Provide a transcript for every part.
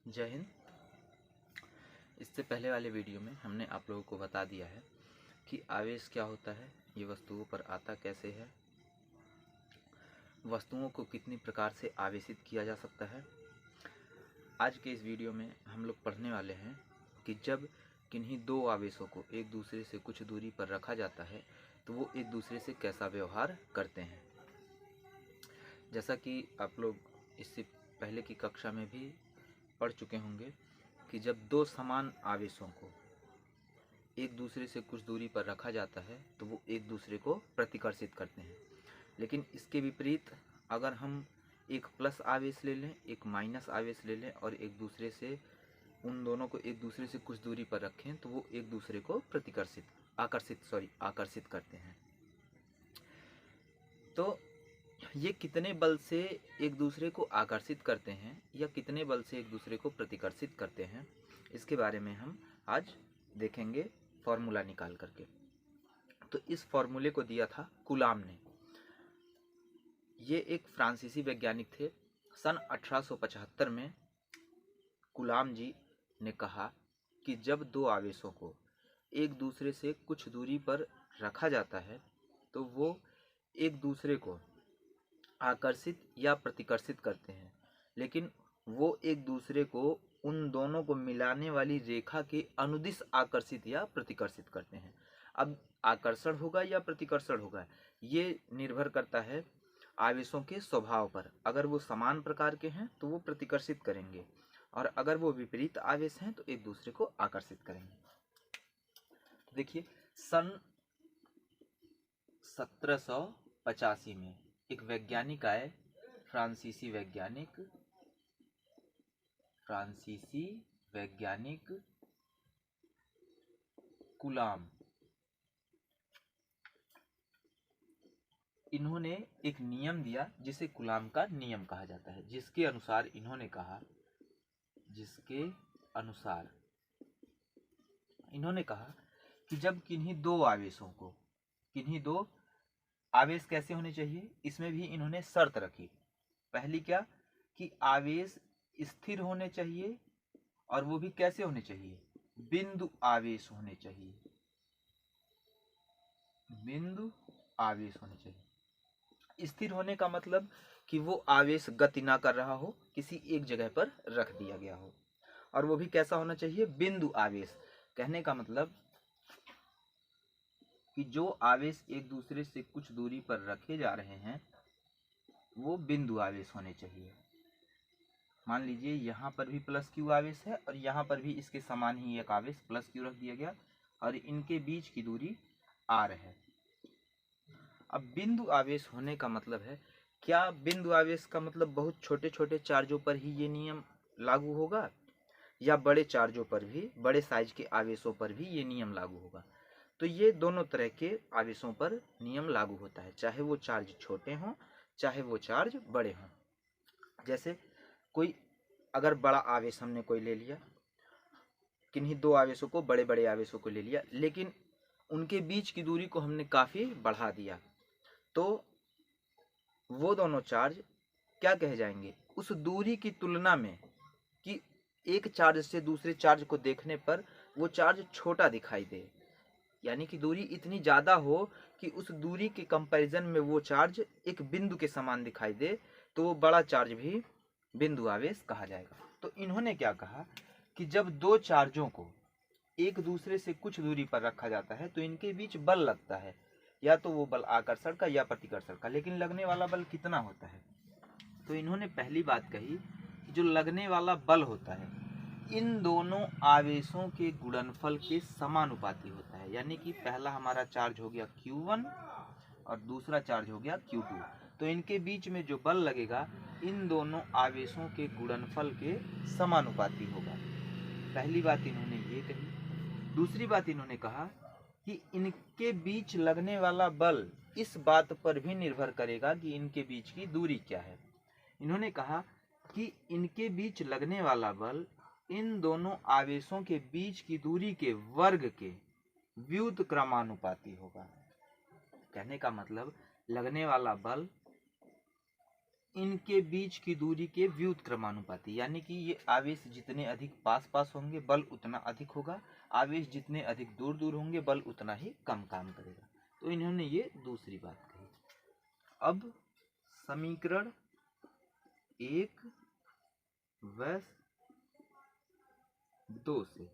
जय हिंद। इससे पहले वाले वीडियो में हमने आप लोगों को बता दिया है कि आवेश क्या होता है, ये वस्तुओं पर आता कैसे है, वस्तुओं को कितनी प्रकार से आवेशित किया जा सकता है। आज के इस वीडियो में हम लोग पढ़ने वाले हैं कि जब किन्हीं दो आवेशों को एक दूसरे से कुछ दूरी पर रखा जाता है तो वो एक दूसरे से कैसा व्यवहार करते हैं। जैसा कि आप लोग इससे पहले की कक्षा में भी पढ़ चुके होंगे कि जब दो समान आवेशों को एक दूसरे से कुछ दूरी पर रखा जाता है तो वो एक दूसरे को प्रतिकर्षित करते हैं। लेकिन इसके विपरीत अगर हम एक प्लस आवेश ले लें, एक माइनस आवेश ले लें और एक दूसरे से उन दोनों को एक दूसरे से कुछ दूरी पर रखें तो वो एक दूसरे को आकर्षित करते हैं। तो ये कितने बल से एक दूसरे को आकर्षित करते हैं या कितने बल से एक दूसरे को प्रतिकर्षित करते हैं, इसके बारे में हम आज देखेंगे फॉर्मूला निकाल करके। तो इस फॉर्मूले को दिया था कूलाम ने। ये एक फ्रांसीसी वैज्ञानिक थे। सन 1875 में कूलाम जी ने कहा कि जब दो आवेशों को एक दूसरे से कुछ दूरी पर रखा जाता है तो वो एक दूसरे को आकर्षित या प्रतिकर्षित करते हैं, लेकिन वो एक दूसरे को उन दोनों को मिलाने वाली रेखा के अनुदिश आकर्षित या प्रतिकर्षित करते हैं। अब आकर्षण होगा या प्रतिकर्षण होगा ये निर्भर करता है आवेशों के स्वभाव पर। अगर वो समान प्रकार के हैं तो वो प्रतिकर्षित करेंगे और अगर वो विपरीत आवेश हैं तो एक दूसरे को आकर्षित करेंगे। देखिए, सन 1785 में एक वैज्ञानिक आए, फ्रांसीसी वैज्ञानिक कूलाम। इन्होंने एक नियम दिया जिसे कूलाम का नियम कहा जाता है, जिसके अनुसार इन्होंने कहा कि जब किन्हीं दो आवेश कैसे होने चाहिए, इसमें भी इन्होंने शर्त रखी। पहली क्या कि आवेश स्थिर होने चाहिए और वो भी कैसे होने चाहिए, बिंदु आवेश होने चाहिए। बिंदु आवेश होने चाहिए। स्थिर होने का मतलब कि वो आवेश गति ना कर रहा हो, किसी एक जगह पर रख दिया गया हो। और वो भी कैसा होना चाहिए, बिंदु आवेश। कहने का मतलब कि जो आवेश एक दूसरे से कुछ दूरी पर रखे जा रहे हैं वो बिंदु आवेश होने चाहिए। मान लीजिए यहाँ पर भी प्लस क्यू आवेश है और यहाँ पर भी इसके समान ही एक आवेश प्लस क्यू रख दिया गया और इनके बीच की दूरी आर है। अब बिंदु आवेश होने का मतलब है, क्या बिंदु आवेश का मतलब बहुत छोटे छोटे चार्जों पर ही ये नियम लागू होगा या बड़े चार्जों पर भी, बड़े साइज के आवेशों पर भी ये नियम लागू होगा? तो ये दोनों तरह के आवेशों पर नियम लागू होता है, चाहे वो चार्ज छोटे हों चाहे वो चार्ज बड़े हों। जैसे कोई अगर बड़ा आवेश हमने कोई ले लिया, किन्हीं दो आवेशों को, बड़े बड़े आवेशों को ले लिया, लेकिन उनके बीच की दूरी को हमने काफ़ी बढ़ा दिया, तो वो दोनों चार्ज क्या कहे जाएंगे, उस दूरी की तुलना में कि एक चार्ज से दूसरे चार्ज को देखने पर वो चार्ज छोटा दिखाई दे, यानी कि दूरी इतनी ज़्यादा हो कि उस दूरी के कंपैरिजन में वो चार्ज एक बिंदु के समान दिखाई दे, तो वो बड़ा चार्ज भी बिंदु आवेश कहा जाएगा। तो इन्होंने क्या कहा कि जब दो चार्जों को एक दूसरे से कुछ दूरी पर रखा जाता है तो इनके बीच बल लगता है, या तो वो बल आकर्षण का या प्रतिकर्षण का, लेकिन लगने वाला बल कितना होता है? तो इन्होंने पहली बात कही कि जो लगने वाला बल होता है इन दोनों आवेशों के गुणनफल के समानुपाती होता है। यानी कि पहला हमारा चार्ज हो गया Q1 और दूसरा चार्ज हो गया Q2, तो इनके बीच में जो बल लगेगा इन दोनों आवेशों के गुणनफल के समानुपाती होगा। पहली बात इन्होंने ये कही। दूसरी बात इन्होंने कहा कि इनके बीच लगने वाला बल इस बात पर भी निर्भर करेगा कि इनके बीच की दूरी क्या है। इन्होंने कहा कि इनके बीच लगने वाला बल इन दोनों आवेशों के बीच की दूरी के वर्ग के व्युत्क्रमानुपाती होगा। कहने का मतलब लगने वाला बल इनके बीच की दूरी के व्युत्क्रमानुपाती, यानी कि ये आवेश जितने अधिक पास पास होंगे बल उतना अधिक होगा, आवेश जितने अधिक दूर दूर होंगे बल उतना ही कम काम करेगा। तो इन्होंने ये दूसरी बात कही। अब समीकरण 1 व 2 से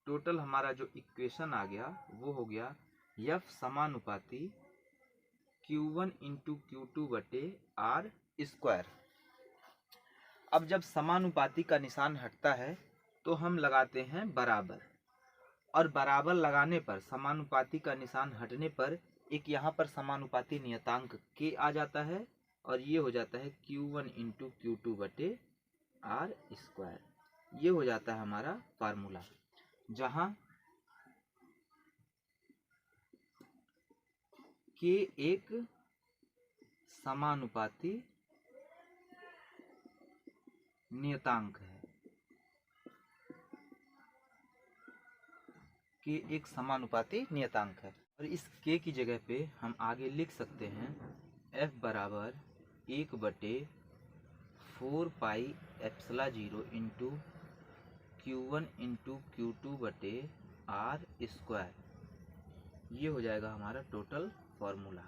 टोटल हमारा जो इक्वेशन आ गया वो हो गया F समानुपाती Q1 इंटू Q2 बटे R स्क्वायर। अब जब समानुपाती का निशान हटता है तो हम लगाते हैं बराबर, और बराबर लगाने पर समानुपाती का निशान हटने पर एक यहाँ पर समानुपाती नियतांक K आ जाता है, और ये हो जाता है Q1 इंटू Q2 बटे R स्क्वायर। ये हो जाता है हमारा फार्मूला, जहाँ K एक समानुपाती नियतांक है। K एक समानुपाती नियतांक है, और इस K की जगह पे हम आगे लिख सकते हैं F बराबर 1 बटे 4 pi epsilon 0 into Q1 into Q2 बटे R स्क्वायर। ये हो जाएगा हमारा टोटल फॉर्मूला।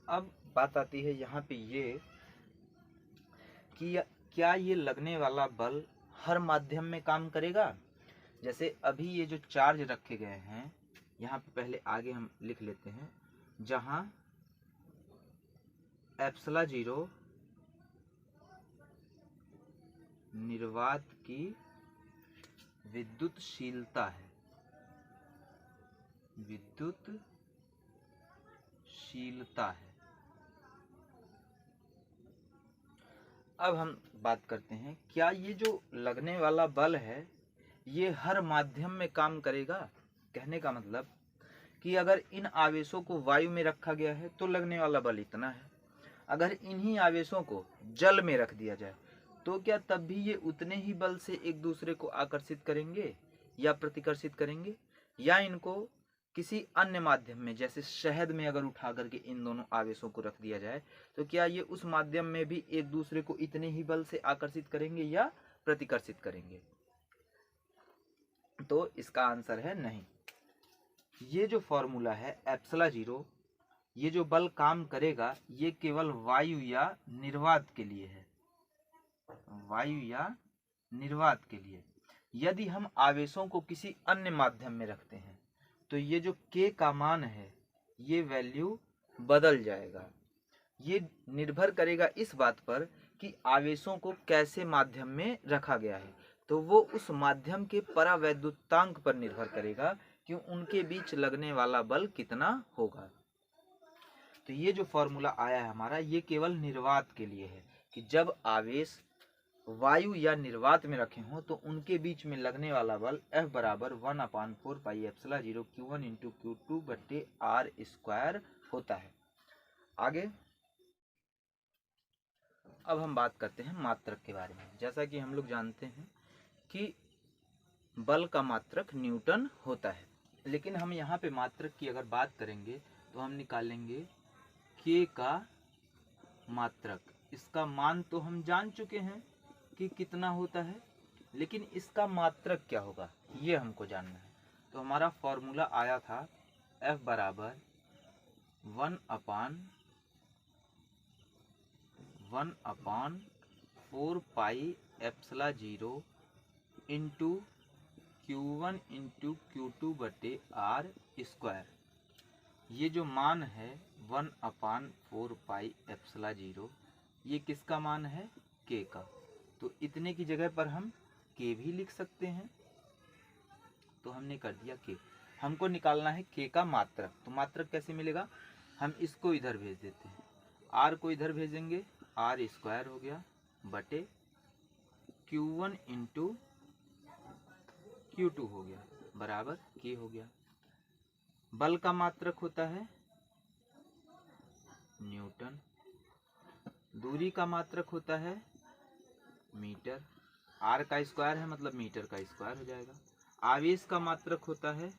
अब बात आती है यहाँ पे ये कि क्या ये लगने वाला बल हर माध्यम में काम करेगा। जैसे अभी ये जो चार्ज रखे गए हैं यहाँ पे पहले आगे हम लिख लेते हैं, जहाँ एप्सिलॉन 0 निर्वात की विद्युतशीलता है, विद्युतशीलता है। अब हम बात करते हैं, क्या ये जो लगने वाला बल है ये हर माध्यम में काम करेगा। कहने का मतलब कि अगर इन आवेशों को वायु में रखा गया है तो लगने वाला बल इतना है, अगर इन्हीं आवेशों को जल में रख दिया जाए तो क्या तब भी ये उतने ही बल से एक दूसरे को आकर्षित करेंगे या प्रतिकर्षित करेंगे, या इनको किसी अन्य माध्यम में जैसे शहद में अगर उठा करके इन दोनों आवेशों को रख दिया जाए तो क्या ये उस माध्यम में भी एक दूसरे को इतने ही बल से आकर्षित करेंगे या प्रतिकर्षित करेंगे। तो इसका आंसर है नहीं। ये जो फॉर्मूला है एप्सिलॉन 0, ये जो बल काम करेगा ये केवल वायु या निर्वात के लिए है, वायु या निर्वात के लिए। यदि हम आवेशों को किसी अन्य माध्यम में रखते हैं तो ये जो K का मान है ये वैल्यू बदल जाएगा। ये निर्भर करेगा इस बात पर कि आवेशों को कैसे माध्यम में रखा गया है, तो वो उस माध्यम के परावैद्युतांक पर निर्भर करेगा कि उनके बीच लगने वाला बल कितना होगा। तो ये जो फॉर्मूला आया है हमारा ये केवल निर्वात के लिए है कि जब आवेश वायु या निर्वात में रखे हों तो उनके बीच में लगने वाला बल F बराबर 1/4 pi epsilon 0 Q1 into Q2 बटे R स्क्वायर होता है। आगे अब हम बात करते हैं मात्रक के बारे में। जैसा कि हम लोग जानते हैं कि बल का मात्रक न्यूटन होता है, लेकिन हम यहाँ पे मात्रक की अगर बात करेंगे तो हम निकालेंगे K का मात्रक। इसका मान तो हम जान चुके हैं कि कितना होता है, लेकिन इसका मात्रक क्या होगा ये हमको जानना है। तो हमारा फॉर्मूला आया था F बराबर 1/4 pi epsilon 0 into Q1 into Q2 बटे R स्क्वायर। ये जो मान है 1/4 पाई एप्सिलॉन 0 ये किसका मान है, K का। तो इतने की जगह पर हम K भी लिख सकते हैं, तो हमने कर दिया K। हमको निकालना है K का मात्रक। तो मात्रक कैसे मिलेगा, हम इसको इधर भेज देते हैं, R को इधर भेजेंगे, R स्क्वायर हो गया बटे Q1 इंटू Q2 हो गया बराबर K हो गया। बल का मात्रक होता है न्यूटन, दूरी का मात्रक होता है मीटर, R का स्क्वायर है मतलब मीटर का स्क्वायर हो जाएगा। आवेश का मात्रक होता है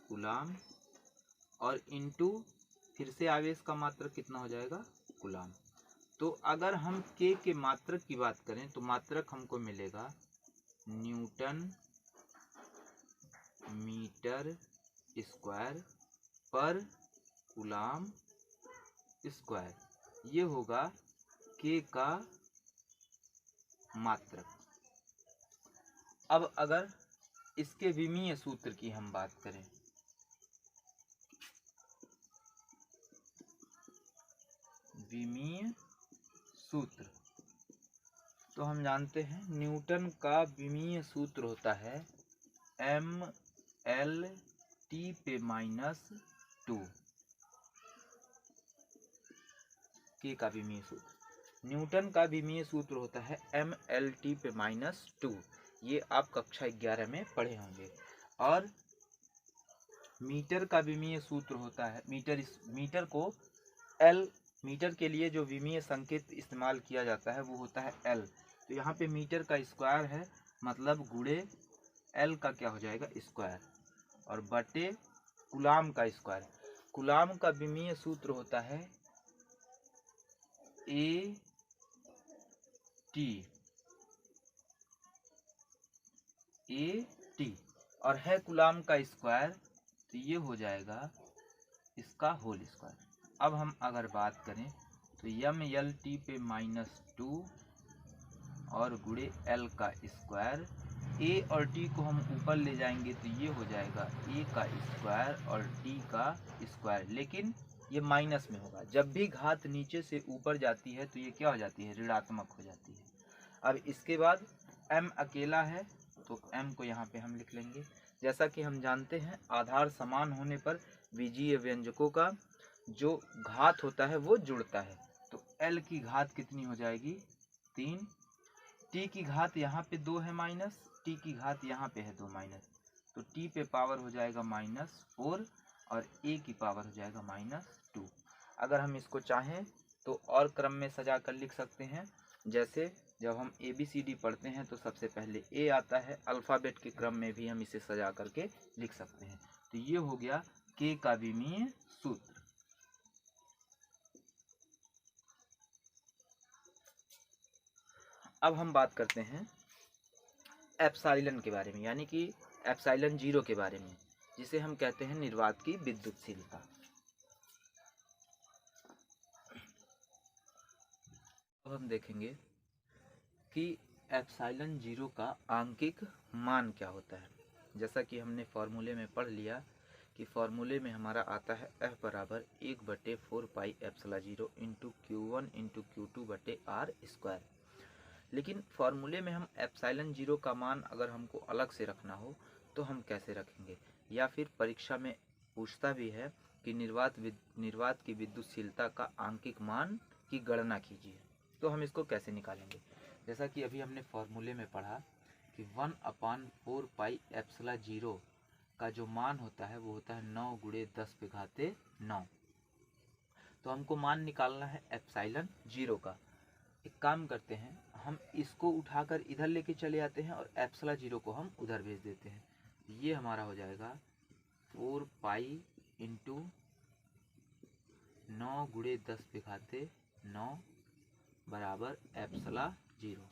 कूलाम, और इंटू फिर से आवेश का मात्रक कितना हो जाएगा, कूलाम। तो अगर हम के मात्रक की बात करें तो मात्रक हमको मिलेगा न्यूटन मीटर स्क्वायर पर कूलाम स्क्वायर, ये होगा के का मात्रक। अब अगर इसके विमीय सूत्र की हम बात करें, विमीय सूत्र, तो हम जानते हैं न्यूटन का विमीय सूत्र होता है mL/T/-2। के का विमीय सूत्र, न्यूटन का विमीय सूत्र होता है mL/T/-2। ये आप कक्षा 11 में पढ़े होंगे। और मीटर का विमीय सूत्र होता है, मीटर को L, मीटर के लिए जो विमीय संकेत इस्तेमाल किया जाता है वो होता है L। तो यहाँ पे मीटर का स्क्वायर है, मतलब गुणे L का क्या हो जाएगा स्क्वायर, और बटे कूलाम का स्क्वायर। कूलाम का विमीय सूत्र होता है AT और है कूलाम का स्क्वायर, तो ये हो जाएगा इसका होल स्क्वायर। अब हम अगर बात करें तो mL/T/-2 और गुणे L का स्क्वायर, A और T को हम ऊपर ले जाएंगे तो ये हो जाएगा A का स्क्वायर और T का स्क्वायर, लेकिन ये माइनस में होगा। जब भी घात नीचे से ऊपर जाती है तो ये क्या हो जाती है, ऋणात्मक हो जाती है। अब इसके बाद m अकेला है तो m को यहाँ पे हम लिख लेंगे। जैसा कि हम जानते हैं आधार समान होने पर बीजीय व्यंजकों का जो घात होता है वो जुड़ता है। तो L की घात कितनी हो जाएगी 3, T की घात यहाँ पे 2 है माइनस, T की घात यहाँ पे है 2 माइनस, तो T पे पावर हो जाएगा -4 और A की पावर हो जाएगा -2। अगर हम इसको चाहें तो और क्रम में सजा कर लिख सकते हैं। जैसे जब हम ABCD पढ़ते हैं तो सबसे पहले A आता है, अल्फ़ाबेट के क्रम में भी हम इसे सजा करके लिख सकते हैं। तो ये हो गया K का विमीय सूत्र। अब हम बात करते हैं एप्सिलॉन के बारे में, यानी कि एप्सिलॉन 0 के बारे में, जिसे हम कहते हैं निर्वात की विद्युतशीलता। अब हम देखेंगे कि एप्सिलॉन 0 का आंकिक मान क्या होता है। जैसा कि हमने फॉर्मूले में पढ़ लिया कि फॉर्मूले में हमारा आता है F बराबर 1/4πε0 इंटू Q1 इंटू Q2/r²। लेकिन फॉर्मूले में हम एप्सिलॉन 0 का मान अगर हमको अलग से रखना हो तो हम कैसे रखेंगे, या फिर परीक्षा में पूछता भी है कि निर्वात की विद्युतशीलता का आंकिक मान की गणना कीजिए, तो हम इसको कैसे निकालेंगे। जैसा कि अभी हमने फॉर्मूले में पढ़ा कि 1/4πε0 का जो मान होता है वो होता है 9 × 10⁻⁹। तो हमको मान निकालना है एप्सिलॉन 0 का। एक काम करते हैं, हम इसको उठाकर इधर लेके चले आते हैं और एप्सिलॉन 0 को हम उधर भेज देते हैं। ये हमारा हो जाएगा 4π इंटू 9 × 10⁻⁹ बराबर एप्सिलॉन 0।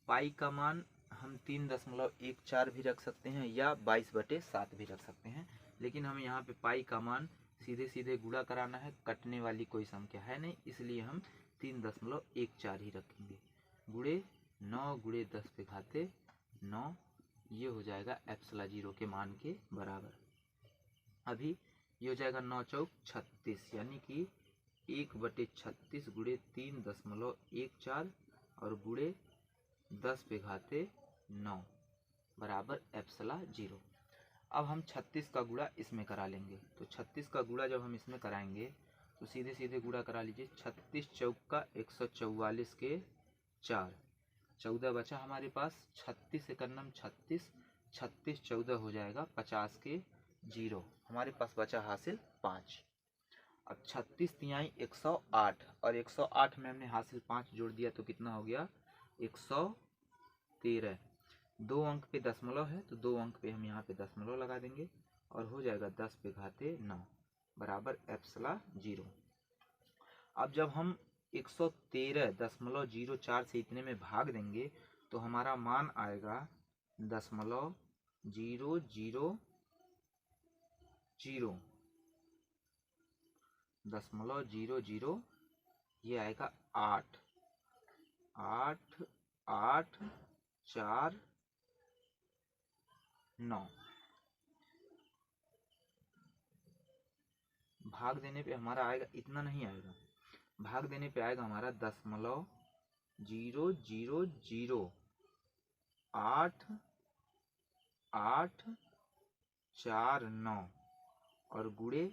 पाई का मान हम 3.14 भी रख सकते हैं या 22/7 भी रख सकते हैं, लेकिन हमें यहाँ पे पाई का मान सीधे सीधे गुणा कराना है, कटने वाली कोई संख्या है नहीं, इसलिए हम 3.14 ही रखेंगे। गुणे 9 × 10⁻⁹, ये हो जाएगा एप्सिलॉन 0 के मान के बराबर। अभी ये हो जाएगा 9 चौक 36, यानी कि 1/36 × 3.14 और गुणे 10⁻⁹ बराबर एप्सिलॉन 0। अब हम 36 का गुणा इसमें करा लेंगे। तो 36 का गुणा जब हम इसमें कराएंगे तो सीधे सीधे गुणा करा लीजिए। 36 चौक का 144 के 4, 14 बचा हमारे पास। 36 से करना 36, 36 14 हो जाएगा 50 के 0, हमारे पास बचा हासिल 5। अब 36 तिहाई 108 और 108 में हमने हासिल 5 जोड़ दिया तो कितना हो गया 113। 2 अंक पे दशमलव है तो 2 अंक पे हम यहाँ पे दशमलव लगा देंगे और हो जाएगा 10⁻⁹ बराबर एप्सिलॉन 0। अब जब हम 113.04 से इतने में भाग देंगे तो हमारा मान आएगा 0.000 0.00 ये आएगा 8 8 8 4 9। भाग देने पे हमारा आएगा, इतना नहीं आएगा, भाग देने पे आएगा हमारा 0.000 8 8 4 9 और गुणे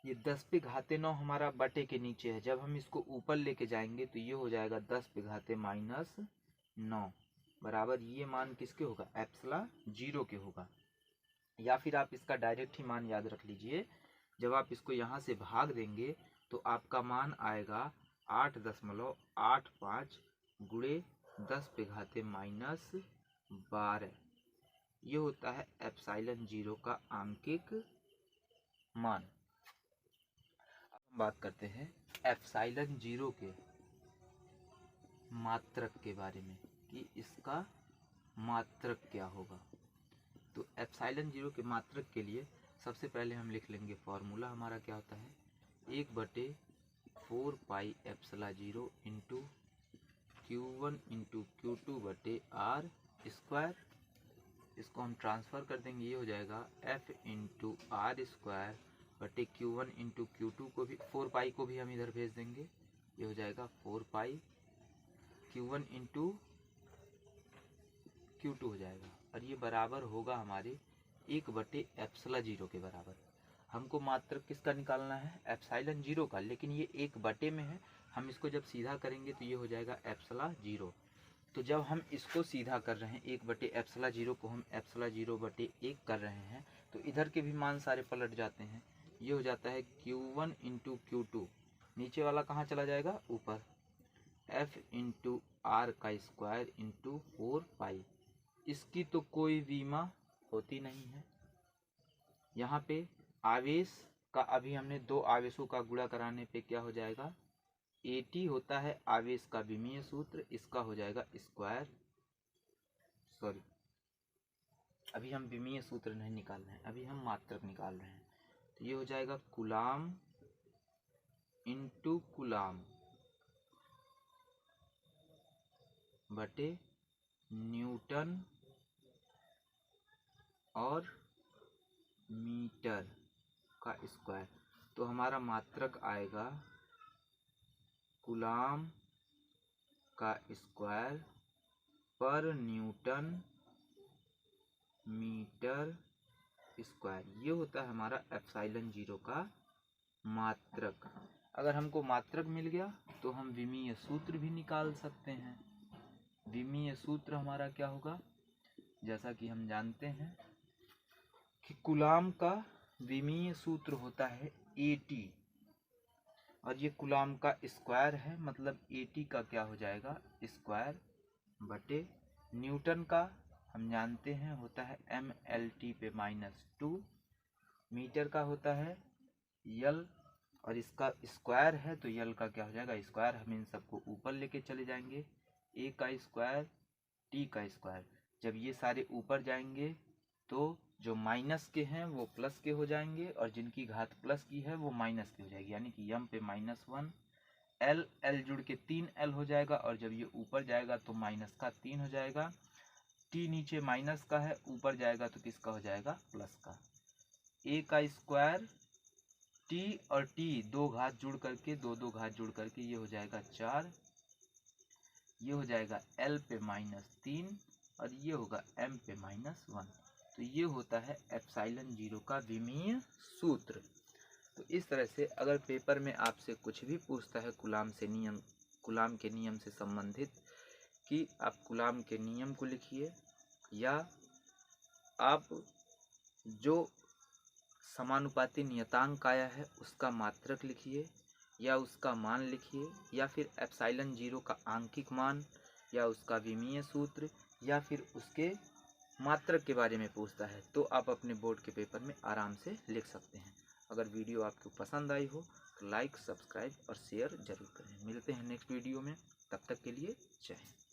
ये 10 पे घाते 9 हमारा बटे के नीचे है। जब हम इसको ऊपर लेके जाएंगे तो ये हो जाएगा 10 पे घाते -9 बराबर ये मान किसके होगा, एप्सिलॉन 0 के होगा। या फिर आप इसका डायरेक्ट ही मान याद रख लीजिए, जब आप इसको यहाँ से भाग देंगे तो आपका मान आएगा 8.85 गुणे 10 पे घाते -12। ये होता है एप्सिलॉन 0 का आंकिक मान। अब हम बात करते हैं एप्सिलॉन 0 के मात्रक के बारे में कि इसका मात्रक क्या होगा। तो एप्सिलॉन 0 के मात्रक के लिए सबसे पहले हम लिख लेंगे फॉर्मूला हमारा क्या होता है, 1/4 pi epsilon 0 into Q1 into Q2 बटे R स्क्वायर। इसको हम ट्रांसफ़र कर देंगे, ये हो जाएगा F इंटू R स्क्वायर बटे Q1 इंटू Q2 को भी 4 पाई को भी हम इधर भेज देंगे, ये हो जाएगा 4 पाई Q1 इंटू Q2 हो जाएगा और ये बराबर होगा हमारे 1/एप्सिलॉन 0 के बराबर। हमको मात्रक किसका निकालना है, एप्सिलॉन 0 का, लेकिन ये 1/में है। हम इसको जब सीधा करेंगे तो ये हो जाएगा एप्सिलॉन 0। तो जब हम इसको सीधा कर रहे हैं 1/एप्सिलॉन 0 को हम एप्सिलॉन 0/1 कर रहे हैं तो इधर के भी मान सारे पलट जाते हैं। ये हो जाता है Q1 इंटू Q2, नीचे वाला कहाँ चला जाएगा, ऊपर, F इंटू R का स्क्वायर इंटू 4 पाई। इसकी तो कोई बीमा होती नहीं है। यहाँ पे आवेश का अभी हमने 2 आवेशों का गुणा कराने पे क्या हो जाएगा, AT होता है आवेश का विमीय सूत्र, इसका हो जाएगा स्क्वायर, सॉरी अभी हम विमीय सूत्र नहीं निकाल रहे हैं, अभी हम मात्रक निकाल रहे हैं। तो ये हो जाएगा कूलाम इंटू कूलाम बटे न्यूटन और मीटर का स्क्वायर। तो हमारा मात्रक आएगा कूलाम का स्क्वायर पर न्यूटन मीटर स्क्वायर। ये होता है हमारा एप्सिलॉन 0 का मात्रक। अगर हमको मात्रक मिल गया तो हम विमीय सूत्र भी निकाल सकते हैं। विमीय सूत्र हमारा क्या होगा, जैसा कि हम जानते हैं कि कूलाम का विमीय सूत्र होता है AT और ये कूलाम का स्क्वायर है, मतलब AT का क्या हो जाएगा, स्क्वायर बटे न्यूटन का हम जानते हैं होता है MLT पे -2, मीटर का होता है L और इसका स्क्वायर है तो L का क्या हो जाएगा, स्क्वायर। हम इन सबको ऊपर लेके चले जाएंगे, A का स्क्वायर T का स्क्वायर। जब ये सारे ऊपर जाएंगे तो जो माइनस के हैं वो प्लस के हो जाएंगे और जिनकी घात प्लस की है वो माइनस की हो जाएगी, यानी कि m पे -1, L L जुड़ के 3L हो जाएगा और जब ये ऊपर जाएगा तो माइनस का 3 हो जाएगा। T नीचे माइनस का है, ऊपर जाएगा तो किसका हो जाएगा, प्लस का। A का स्क्वायर T और T 2 घात जुड़ करके 2 घात जुड़ करके ये हो जाएगा 4, ये हो जाएगा L पे -3 और ये होगा M पे -1। तो ये होता है एप्सिलॉन 0 का विमीय सूत्र। तो इस तरह से अगर पेपर में आपसे कुछ भी पूछता है कूलाम के नियम से संबंधित कि आप कूलाम के नियम को लिखिए या आप जो समानुपाती नियतांक आया है उसका मात्रक लिखिए या उसका मान लिखिए या फिर एप्सिलॉन 0 का आंकिक मान या उसका विमीय सूत्र या फिर उसके मात्रक के बारे में पूछता है तो आप अपने बोर्ड के पेपर में आराम से लिख सकते हैं। अगर वीडियो आपको पसंद आई हो लाइक, सब्सक्राइब और शेयर जरूर करें। मिलते हैं नेक्स्ट वीडियो में, तब तक के लिए जय हिंद।